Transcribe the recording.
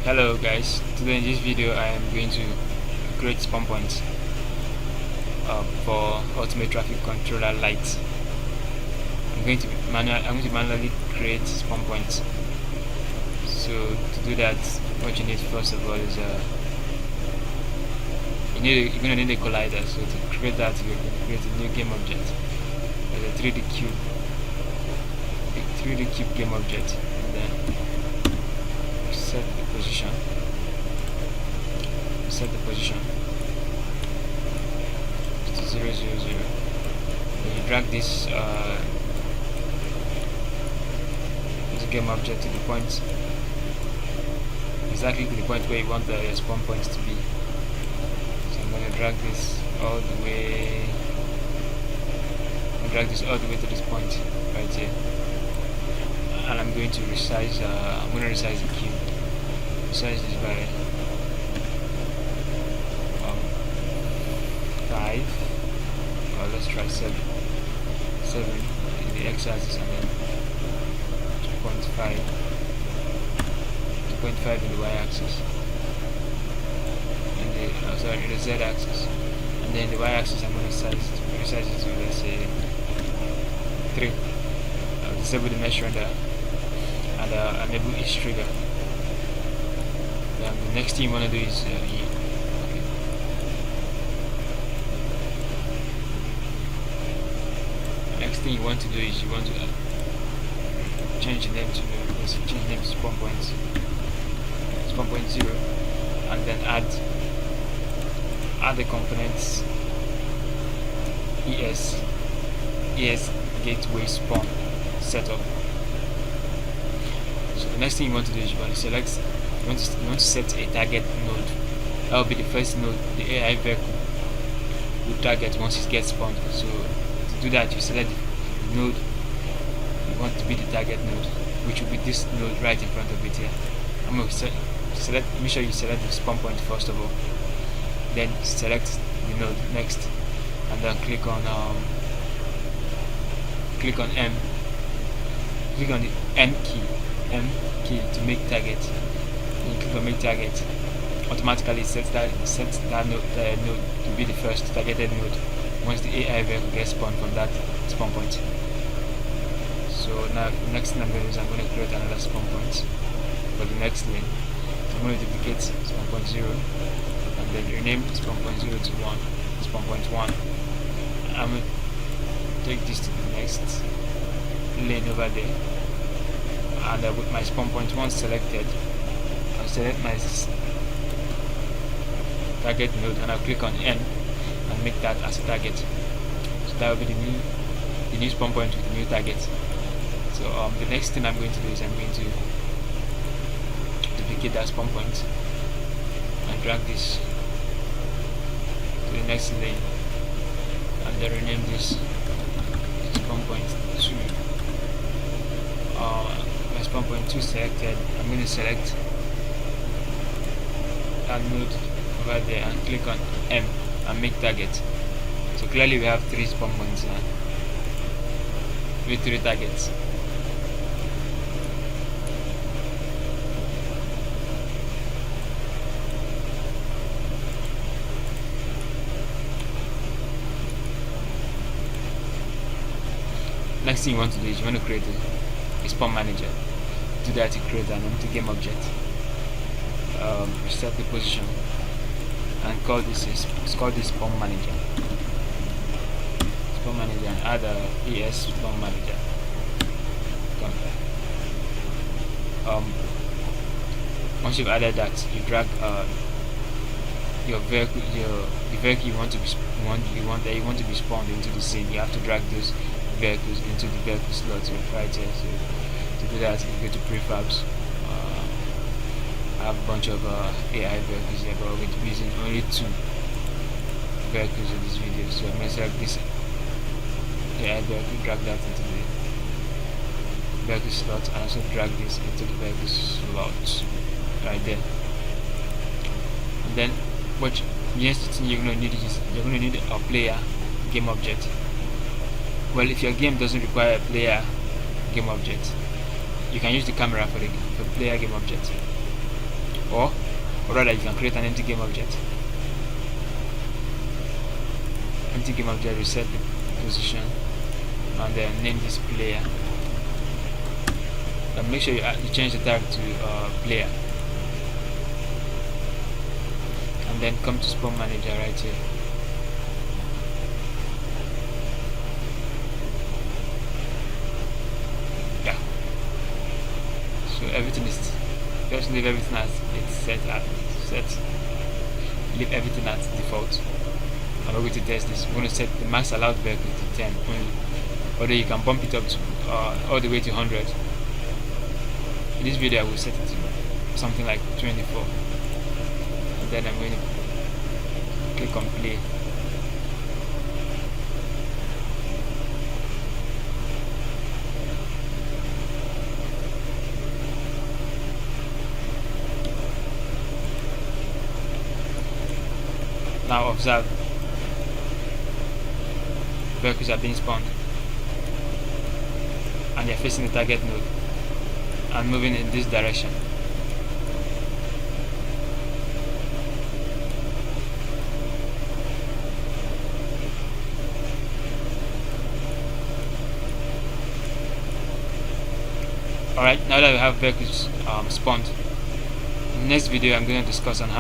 Hello guys, today in this video I am going to create spawn points for ultimate traffic controller lite. I'm going to manually create spawn points. So to do that, what you need first of all is you're going to need a collider. So to create that, you're going to create a new game object. There's a 3D cube game object, and then set the position to 0, 0, 0. Then you drag this game object to the point, exactly to the point where you want the spawn points to be. So I'm going to drag this all the way to this point right here, and I'm going to resize the cube. Resize this by 5, or let's try 7 in the x-axis, and then 2.5 in the y-axis, and in the z-axis, and then the y-axis I'm going to resize it to, let's say, 3. I'll disable the mesh render and enable each trigger. Then the next thing you want to do is next thing you want to do is you want to change the name to spawn point 0, and then add the components ES gateway spawn setup. So the next thing you want to do is you want to set a target node. That will be the first node the AI vehicle will target once it gets spawned. So to do that, you select the node you want to be the target node, which will be this node right in front of it here. I'm going to make sure you select the spawn point first of all, then select the node next, and then click on the M key to make target. When you click on make target, automatically sets that node to be the first targeted node once the AI vehicle gets spawned from that spawn point. So now the next thing I'm going to do is I'm going to create another spawn point for the next lane. I'm going to duplicate spawn point 0 and then rename spawn point 0 to 1, spawn point 1. I'm going to take this to the next lane over there, and with my spawn point 1 selected, I'll select my target node and I'll click on N and make that as a target. So that will be the new spawn point with the new target. So the next thing I'm going to do is I'm going to duplicate that spawn point and drag this to the next lane, and then rename this spawn point 2. My spawn point 2 selected, I'm going to select that node over there and click on M and make target. So clearly we have 3 spawn points now with 3 targets. Next thing you want to do is you want to create a spawn manager. To do that, you create an empty game object. Set the position and call this spawn manager. Spawn manager, and add a ES spawn manager. Once you've added that, you drag your vehicle, the vehicle you want to be spawned into the scene. You have to drag those vehicles into the vehicle slots right here. So to do that, you go to prefabs. I have a bunch of AI vehicles here, but we're going to be using only 2 vehicles in this video. So I'm going to select this AI vehicle, drag that into the vehicle slot, and also drag this into the vehicle slot right there. And then what next thing you're going to need a player game object. Well, if your game doesn't require a player game object, you can use the camera for the player game object. or rather you can create an empty game object. Empty game object, reset the position, and then name this player, and make sure you change the tag to player, and then come to spawn manager right here. Yeah, so everything is, just leave everything as it's set, leave everything at default. And we're going to test this. We're going to set the max allowed vehicle to 10 only, although you can bump it up to all the way to 100. In this video I will set it to something like 24, and then I'm going to click on play. Now observe, vehicles are being spawned and they're facing the target node and moving in this direction. Alright, now that we have vehicles spawned, in the next video I'm going to discuss on how